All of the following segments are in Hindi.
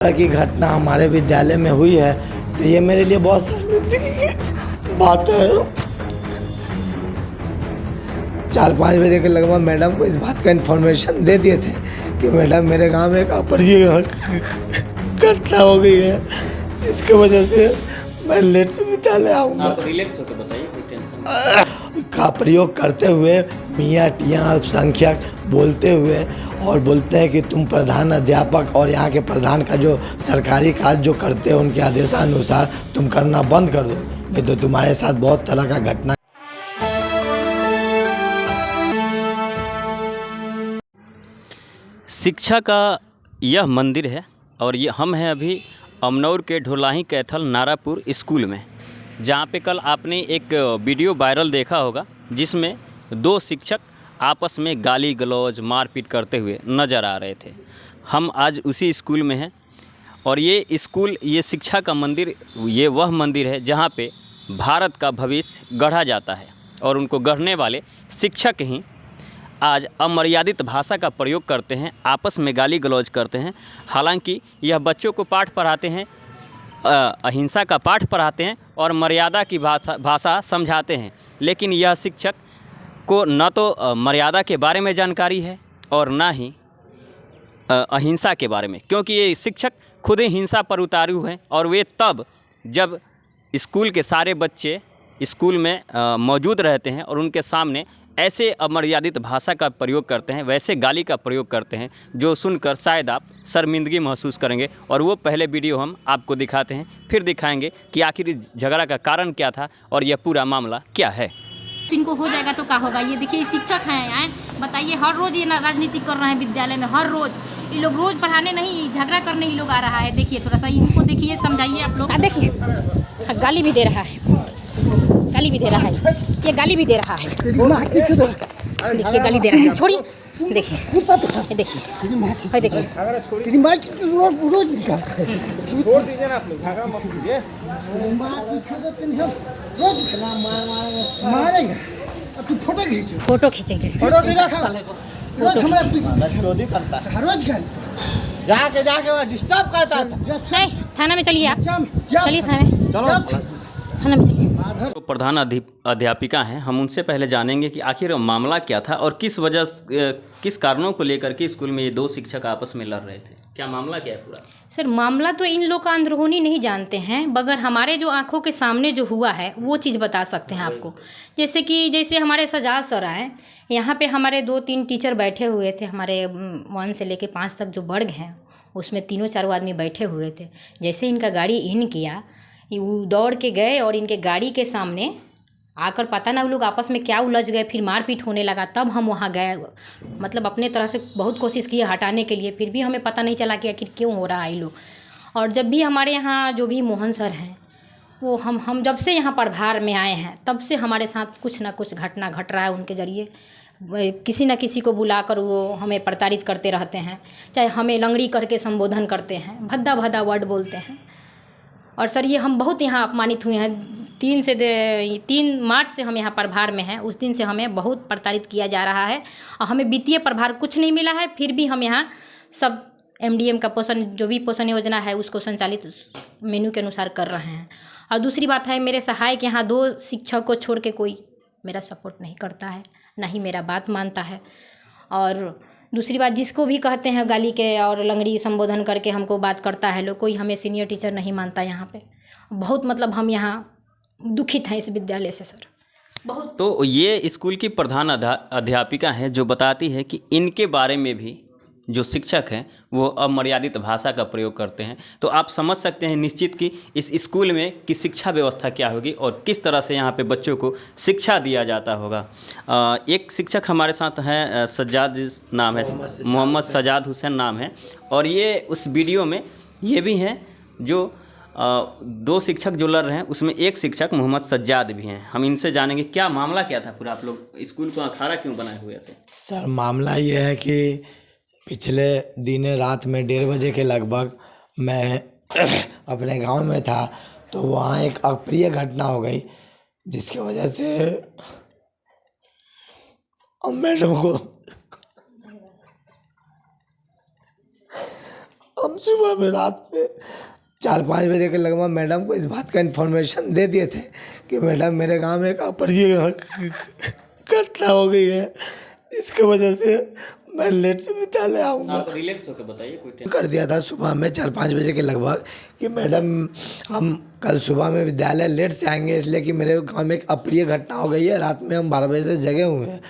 तरह की घटना हमारे विद्यालय में हुई है तो ये मेरे लिए बहुत शर्मिंदगी की बात है। 4-5 बजे के लगभग मैडम को इस बात का इन्फॉर्मेशन दे दिए थे कि मैडम मेरे गांव में एक अप्रिय घटना हो गई है, इसके वजह से मैं लेट से विद्यालय आऊँगा। आप रिलैक्स होकर बताइए, कोई टेंशन का प्रयोग करते हुए मियाँ टियाँ अल्पसंख्यक बोलते हुए और बोलते हैं कि तुम प्रधान अध्यापक और यहाँ के प्रधान का जो सरकारी कार्य जो करते हैं उनके आदेशानुसार तुम करना बंद कर दो, नहीं तो तुम्हारे साथ बहुत तरह का घटना। शिक्षा का यह मंदिर है और ये हम हैं अभी अमनौर के ढोलाही कैथल नारापुर स्कूल में, जहाँ पे कल आपने एक वीडियो वायरल देखा होगा जिसमें 2 शिक्षक आपस में गाली गलौज मारपीट करते हुए नज़र आ रहे थे। हम आज उसी स्कूल में हैं और ये स्कूल, ये शिक्षा का मंदिर, ये वह मंदिर है जहाँ पे भारत का भविष्य गढ़ा जाता है और उनको गढ़ने वाले शिक्षक ही आज अमर्यादित भाषा का प्रयोग करते हैं, आपस में गाली गलौज करते हैं। हालांकि यह बच्चों को पाठ पढ़ाते हैं, अहिंसा का पाठ पढ़ाते हैं और मर्यादा की भाषा समझाते हैं, लेकिन यह शिक्षक को न तो मर्यादा के बारे में जानकारी है और ना ही अहिंसा के बारे में, क्योंकि ये शिक्षक खुद ही हिंसा पर उतारू हैं। और वे तब जब स्कूल के सारे बच्चे स्कूल में मौजूद रहते हैं और उनके सामने ऐसे अमर्यादित भाषा का प्रयोग करते हैं, वैसे गाली का प्रयोग करते हैं, जो सुनकर शायद आप शर्मिंदगी महसूस करेंगे। और वो पहले वीडियो हम आपको दिखाते हैं, फिर दिखाएंगे कि आखिर इस झगड़ा का कारण क्या था और यह पूरा मामला क्या है। इनको हो जाएगा तो क्या होगा। ये देखिए शिक्षक हैं, बताइए हर रोज़ ये राजनीति कर रहे हैं विद्यालय में, हर रोज़ ये लोग रोज़ पढ़ाने नहीं झगड़ा करने ये लोग आ रहा है। देखिए थोड़ा सा इनको देखिए, समझाइए आप लोग। देखिए गाली भी दे रहा है, गाली भी दे रहा है, ये गाली भी दे रहा है, देखिए गाली दे रहा है। छोड़िए, देखिए ये देखिए, भाई देखिए छोड़ दीजिए ना आप लोग, झगड़ा मत कीजिए। मारेगा तू फोटो खींचेंगे, फोटो खींचा रोज हमारा चोरी करता है, रोज घर जाके डिस्टर्ब करता है। थाना में चलिए, आप चलिए थाना में चलिए। तो प्रधान अध्यापिका हैं, हम उनसे पहले जानेंगे कि आखिर मामला क्या था और किस कारणों को लेकर के स्कूल में ये 2 शिक्षक आपस में लड़ रहे थे। क्या मामला क्या है पूरा? सर मामला तो इन लोग का अंदरूनी नहीं जानते हैं, मगर हमारे जो आंखों के सामने जो हुआ है वो चीज़ बता सकते हैं आपको। जैसे हमारे सजाद सर आए, यहाँ पे हमारे 2-3 टीचर बैठे हुए थे, हमारे 1 से लेके 5 तक जो वर्ग हैं उसमें 3-4 आदमी बैठे हुए थे। जैसे इनका गाड़ी इन किया, वो दौड़ के गए और इनके गाड़ी के सामने आकर पता ना वो लोग आपस में क्या उलझ गए, फिर मारपीट होने लगा। तब हम वहाँ गए, मतलब अपने तरह से बहुत कोशिश की हटाने के लिए, फिर भी हमें पता नहीं चला कि आखिर क्यों हो रहा है ये लोग। और जब भी हमारे यहाँ जो भी मोहन सर हैं, वो हम जब से यहाँ प्रभार में आए हैं तब से हमारे साथ कुछ ना कुछ घटना घट रहा है। उनके ज़रिए किसी न किसी को बुलाकर वो हमें प्रताड़ित करते रहते हैं, चाहे हमें लंगड़ी करके संबोधन करते हैं, भद्दा भद्दा वर्ड बोलते हैं। और सर ये हम बहुत यहाँ अपमानित हुए हैं। 3 मार्च से हम यहाँ प्रभार में हैं, उस दिन से हमें बहुत प्रताड़ित किया जा रहा है और हमें वित्तीय प्रभार कुछ नहीं मिला है। फिर भी हम यहाँ सब MDM का पोषण, जो भी पोषण योजना है उसको संचालित मेनू के अनुसार कर रहे हैं। और दूसरी बात है, मेरे सहायक यहाँ 2 शिक्षक को छोड़ के कोई मेरा सपोर्ट नहीं करता है, ना ही मेरा बात मानता है। और दूसरी बात, जिसको भी कहते हैं गाली के और लंगड़ी संबोधन करके हमको बात करता है लोग, कोई हमें सीनियर टीचर नहीं मानता यहाँ पे। बहुत मतलब हम यहाँ दुखित हैं इस विद्यालय से सर, बहुत। तो ये स्कूल की प्रधान अध्यापिका हैं जो बताती है कि इनके बारे में भी जो शिक्षक हैं वो अमर्यादित भाषा का प्रयोग करते हैं। तो आप समझ सकते हैं निश्चित कि इस स्कूल में की शिक्षा व्यवस्था क्या होगी और किस तरह से यहाँ पे बच्चों को शिक्षा दिया जाता होगा। एक शिक्षक हमारे साथ हैं, सज्जाद नाम है, मोहम्मद सजाद हुसैन नाम है, और ये उस वीडियो में ये भी हैं जो 2 शिक्षक जो लड़ रहे हैं उसमें एक शिक्षक मोहम्मद सज्जाद भी हैं। हम इनसे जानेंगे क्या मामला क्या था पूरा, आप लोग स्कूल को अखाड़ा क्यों बनाए हुए थे? सर मामला ये है कि पिछले दिन रात में 1:30 बजे के लगभग मैं अपने गांव में था, तो वहाँ एक अप्रिय घटना हो गई जिसकी वजह से मैडम को हम सुबह में रात में 4-5 बजे के लगभग मैडम को इस बात का इन्फॉर्मेशन दे दिए थे कि मैडम मेरे गांव में एक अप्रिय घटना हो गई है, इसके वजह से मैं लेट से विद्यालय आऊँगा। आप रिलैक्स होकर बताइए, कोई टेंशन कर दिया था सुबह में 4-5 बजे के लगभग कि मैडम हम कल सुबह में विद्यालय लेट से आएंगे, इसलिए कि मेरे गांव में एक अप्रिय घटना हो गई है। रात में हम 12 बजे से जगे हुए हैं।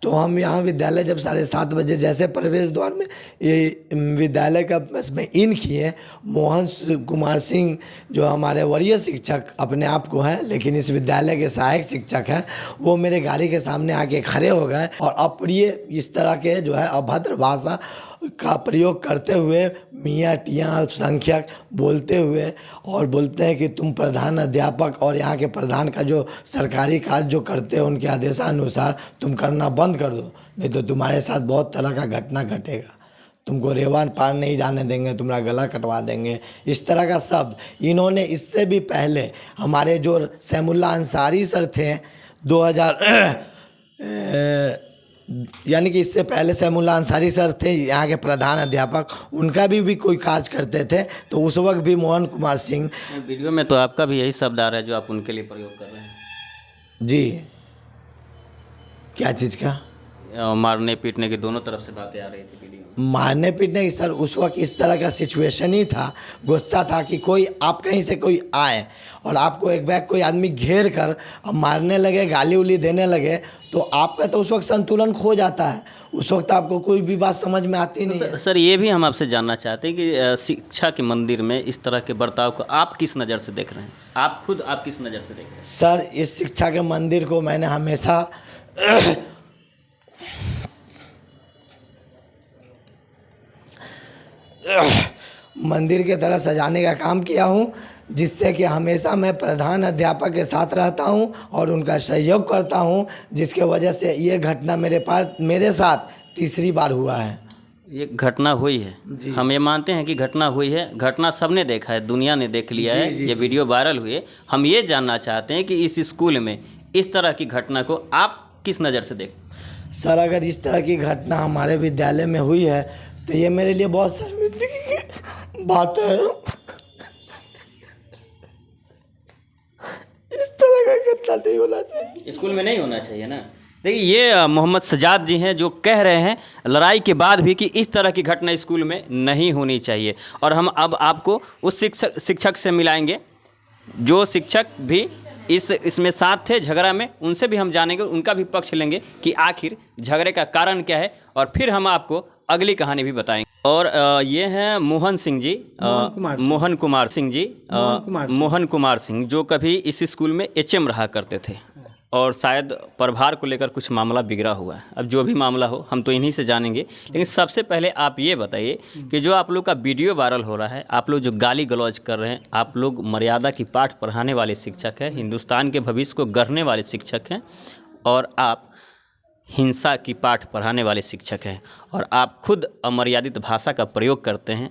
तो हम यहाँ विद्यालय जब 7:30 बजे जैसे प्रवेश द्वार में ये विद्यालय का में इन किए, मोहन कुमार सिंह जो हमारे वरीय शिक्षक अपने आप को हैं लेकिन इस विद्यालय के सहायक शिक्षक हैं, वो मेरे गाड़ी के सामने आके खड़े हो गए और अप्रिय इस तरह के जो है अभद्र भाषा का प्रयोग करते हुए मियाँ टियाँ अल्पसंख्यक बोलते हुए और बोलते हैं कि तुम प्रधान अध्यापक और यहाँ के प्रधान का जो सरकारी कार्य जो करते हैं उनके आदेशानुसार तुम करना बंद कर दो, नहीं तो तुम्हारे साथ बहुत तरह का घटना घटेगा, तुमको रेवान पार नहीं जाने देंगे, तुम्हारा गला कटवा देंगे। इस तरह का शब्द इन्होंने इससे भी पहले हमारे जो सैमुल्ला अंसारी सर थे 2000 यानी कि इससे पहले सैमुल्ला अंसारी सर थे यहाँ के प्रधान अध्यापक, उनका भी कोई कार्य करते थे। तो उस वक्त भी मोहन कुमार सिंह, वीडियो में तो आपका भी यही शब्द आ रहा है जो आप उनके लिए प्रयोग कर रहे हैं जी क्या चीज़ का मारने पीटने की दोनों तरफ से बातें आ रही थी वीडियो में। मारने पीटने की सर उस वक्त इस तरह का सिचुएशन ही था, गुस्सा था कि कोई आप कहीं से कोई आए और आपको एक बैग कोई आदमी घेर कर मारने लगे, गाली उली देने लगे, तो आपका तो उस वक्त संतुलन खो जाता है। उस वक्त आपको कोई भी बात समझ में आती नहीं है। सर ये भी हम आपसे जानना चाहते हैं कि शिक्षा के मंदिर में इस तरह के बर्ताव को आप किस नज़र से देख रहे हैं, आप खुद आप किस नज़र से देख रहे हैं? सर इस शिक्षा के मंदिर को मैंने हमेशा मंदिर के तरह सजाने का काम किया हूँ, जिससे कि हमेशा मैं प्रधान अध्यापक के साथ रहता हूँ और उनका सहयोग करता हूँ, जिसके वजह से ये घटना मेरे साथ तीसरी बार हुआ है। ये घटना हुई है, हम ये मानते हैं कि घटना हुई है, घटना सबने देखा है, दुनिया ने देख लिया है, ये वीडियो वायरल हुई है। हम ये जानना चाहते हैं कि इस स्कूल में इस तरह की घटना को आप किस नज़र से देख? सर अगर इस तरह की घटना हमारे विद्यालय में हुई है तो ये मेरे लिए बहुत शर्मिंदगी की बात है। इस तरह का घटना नहीं होना चाहिए, स्कूल में नहीं होना चाहिए ना। देखिए ये मोहम्मद सजाद जी हैं जो कह रहे हैं लड़ाई के बाद भी कि इस तरह की घटना स्कूल में नहीं होनी चाहिए। और हम अब आपको उस शिक्षक से मिलाएंगे जो शिक्षक भी इसमें साथ थे झगड़ा में, उनसे भी हम जानेंगे, उनका भी पक्ष लेंगे कि आखिर झगड़े का कारण क्या है, और फिर हम आपको अगली कहानी भी बताएंगे। और ये हैं मोहन कुमार सिंह जो कभी इस स्कूल में एचएम रहा करते थे और शायद प्रभार को लेकर कुछ मामला बिगड़ा हुआ है। अब जो भी मामला हो हम तो इन्हीं से जानेंगे, लेकिन सबसे पहले आप ये बताइए कि जो आप लोग का वीडियो वायरल हो रहा है, आप लोग जो गाली गलौज कर रहे हैं, आप लोग मर्यादा की पाठ पढ़ाने वाले शिक्षक हैं, हिंदुस्तान के भविष्य को गढ़ने वाले शिक्षक हैं, और आप हिंसा की पाठ पढ़ाने वाले शिक्षक हैं, और आप खुद अमर्यादित भाषा का प्रयोग करते हैं,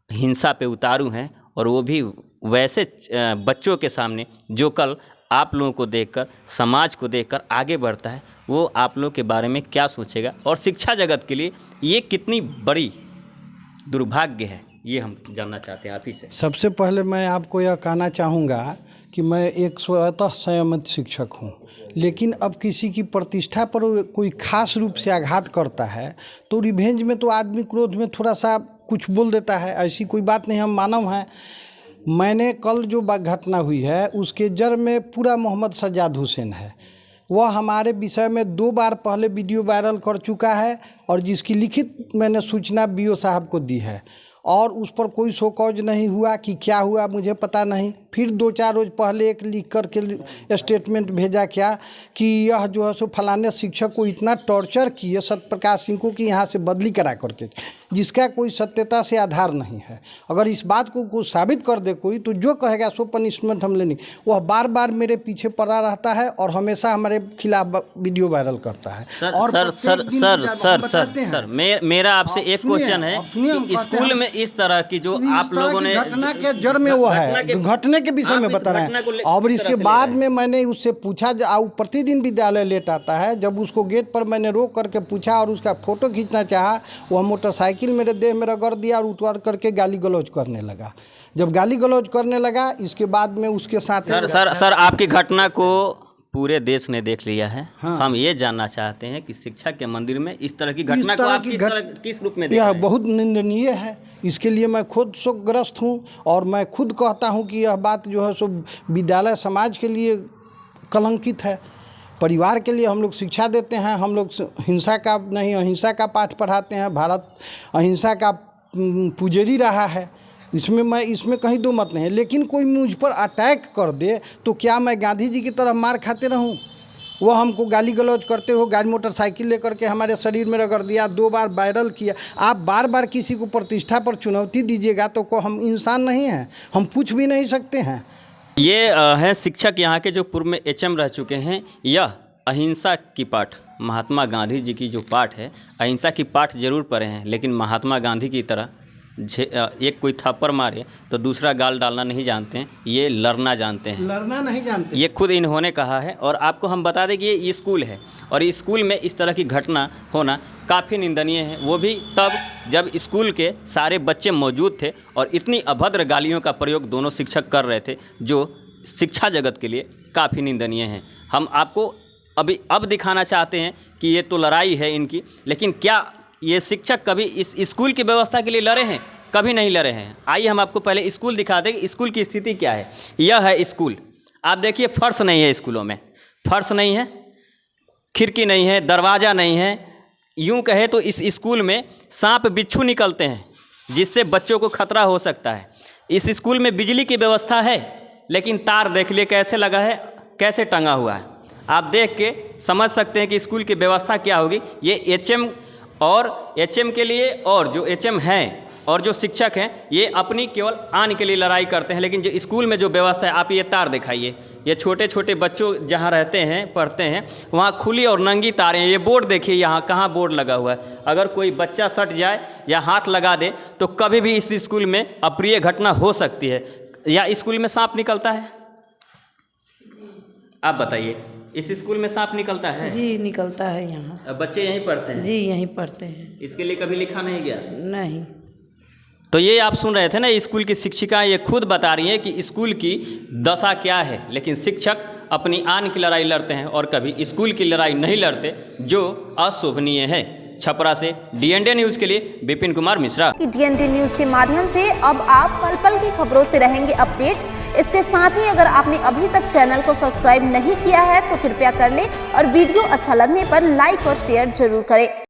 हिंसा पे उतारू हैं, और वो भी वैसे बच्चों के सामने जो कल आप लोगों को देखकर, समाज को देखकर आगे बढ़ता है। वो आप लोगों के बारे में क्या सोचेगा, और शिक्षा जगत के लिए ये कितनी बड़ी दुर्भाग्य है, ये हम जानना चाहते हैं आप ही से। सबसे पहले मैं आपको यह कहना चाहूँगा कि मैं एक स्वतः संयमित शिक्षक हूँ, लेकिन अब किसी की प्रतिष्ठा पर कोई खास रूप से आघात करता है तो रिवेंज में तो आदमी क्रोध में थोड़ा सा कुछ बोल देता है। ऐसी कोई बात नहीं, हम मानव हैं। मैंने कल जो घटना हुई है उसके जड़ में पूरा मोहम्मद सज्जाद हुसैन है। वह हमारे विषय में 2 बार पहले वीडियो वायरल कर चुका है और जिसकी लिखित मैंने सूचना बीओ साहब को दी है, और उस पर कोई शो कॉज नहीं हुआ कि क्या हुआ मुझे पता नहीं। फिर 2-4 रोज़ पहले एक लिख कर के स्टेटमेंट भेजा क्या कि यह जो है सो फलाने शिक्षक को इतना टॉर्चर किए सत्यप्रकाश सिंह को कि यहाँ से बदली करा करके, जिसका कोई सत्यता से आधार नहीं है। अगर इस बात को साबित कर दे कोई तो जो कहेगा सो पनिशमेंट हम लेंगे। वह बार बार मेरे पीछे पड़ा रहता है और हमेशा हमारे खिलाफ वीडियो वायरल करता है। सर मेरा आपसे एक क्वेश्चन है, स्कूल में इस तरह की जो आप लोगों ने घटना के जड़ में वो है, घटने के विषय में बता रहे हैं। और इसके बाद में मैंने उससे पूछा, प्रतिदिन विद्यालय लेट आता है, जब उसको गेट पर मैंने रोक करके पूछा और उसका फ़ोटो खींचना चाहा, वह मोटरसाइकिल मोटरसाइकिल मेरे देह में रगड़ दिया और उतार करके गाली गलौज करने लगा। जब गाली गलौज करने लगा, इसके बाद में उसके साथ सर आपकी घटना को पूरे देश ने देख लिया है। हाँ। हम ये जानना चाहते हैं कि शिक्षक के मंदिर में इस तरह की घटना को आप किस रूप में देख यह रहे हैं? बहुत निंदनीय है। इसके लिए मैं खुद शोकग्रस्त हूँ और मैं खुद कहता हूँ कि यह बात जो है सो विद्यालय समाज के लिए कलंकित है। परिवार के लिए हम लोग शिक्षा देते हैं, हम लोग हिंसा का नहीं अहिंसा का पाठ पढ़ाते हैं। भारत अहिंसा का पुजारी रहा है, इसमें कहीं दो मत नहीं है। लेकिन कोई मुझ पर अटैक कर दे तो क्या मैं गांधी जी की तरह मार खाते रहूं? वो हमको गाली गलौज करते हो, गाड़ी मोटरसाइकिल लेकर के हमारे शरीर में रगड़ दिया, 2 बार वायरल किया। आप बार बार किसी को प्रतिष्ठा पर चुनौती दीजिएगा तो को हम इंसान नहीं हैं, हम पूछ भी नहीं सकते हैं। ये है शिक्षक यहाँ के जो पूर्व में एचएम रह चुके हैं। यह अहिंसा की पाठ, महात्मा गांधी जी की जो पाठ है, अहिंसा की पाठ जरूर पढ़े हैं, लेकिन महात्मा गांधी की तरह एक कोई थप्पड़ मारे तो दूसरा गाल डालना नहीं जानते हैं, ये लड़ना जानते हैं। लड़ना नहीं जानते, ये खुद इन्होंने कहा है। और आपको हम बता दें कि ये स्कूल है और इस स्कूल में इस तरह की घटना होना काफ़ी निंदनीय है। वो भी तब जब स्कूल के सारे बच्चे मौजूद थे और इतनी अभद्र गालियों का प्रयोग दोनों शिक्षक कर रहे थे, जो शिक्षा जगत के लिए काफ़ी निंदनीय है। हम आपको अब दिखाना चाहते हैं कि ये तो लड़ाई है इनकी, लेकिन क्या ये शिक्षक कभी इस स्कूल की व्यवस्था के लिए लड़े हैं? कभी नहीं लड़े हैं। आइए हम आपको पहले स्कूल दिखा दें कि स्कूल की स्थिति क्या है। यह है स्कूल। आप देखिए, फर्श नहीं है स्कूलों में, फर्श नहीं है, खिड़की नहीं है, दरवाज़ा नहीं है। यूँ कहे तो इस स्कूल में सांप बिच्छू निकलते हैं, जिससे बच्चों को खतरा हो सकता है। इस स्कूल में बिजली की व्यवस्था है, लेकिन तार देख लिए कैसे लगा है, कैसे टंगा हुआ है। आप देख के समझ सकते हैं कि स्कूल की व्यवस्था क्या होगी। ये एचएम के लिए, और जो एचएम हैं और जो शिक्षक हैं, ये अपनी केवल आन के लिए लड़ाई करते हैं। लेकिन जो स्कूल में जो व्यवस्था है, आप ये तार दिखाइए, ये छोटे छोटे बच्चों जहाँ रहते हैं, पढ़ते हैं, वहाँ खुली और नंगी तारें हैं। ये बोर्ड देखिए, यहाँ कहाँ बोर्ड लगा हुआ है। अगर कोई बच्चा सट जाए या हाथ लगा दे तो कभी भी इस स्कूल में अप्रिय घटना हो सकती है। या स्कूल में सांप निकलता है? आप बताइए, इस स्कूल में सांप निकलता है? जी निकलता है। यहाँ बच्चे यहीं पढ़ते हैं? जी यहीं पढ़ते हैं। इसके लिए कभी लिखा नहीं गया? नहीं। तो ये आप सुन रहे थे ना, स्कूल की शिक्षिकाएं ये खुद बता रही हैं कि स्कूल की दशा क्या है। लेकिन शिक्षक अपनी आन की लड़ाई लड़ते हैं और कभी स्कूल की लड़ाई नहीं लड़ते, जो अशोभनीय है। छपरा से डीएनडी न्यूज़ के लिए विपिन कुमार मिश्रा। डीएनडी न्यूज़ के माध्यम से अब आप पल पल की खबरों से रहेंगे अपडेट। इसके साथ ही अगर आपने अभी तक चैनल को सब्सक्राइब नहीं किया है तो कृपया कर लें और वीडियो अच्छा लगने पर लाइक और शेयर जरूर करें।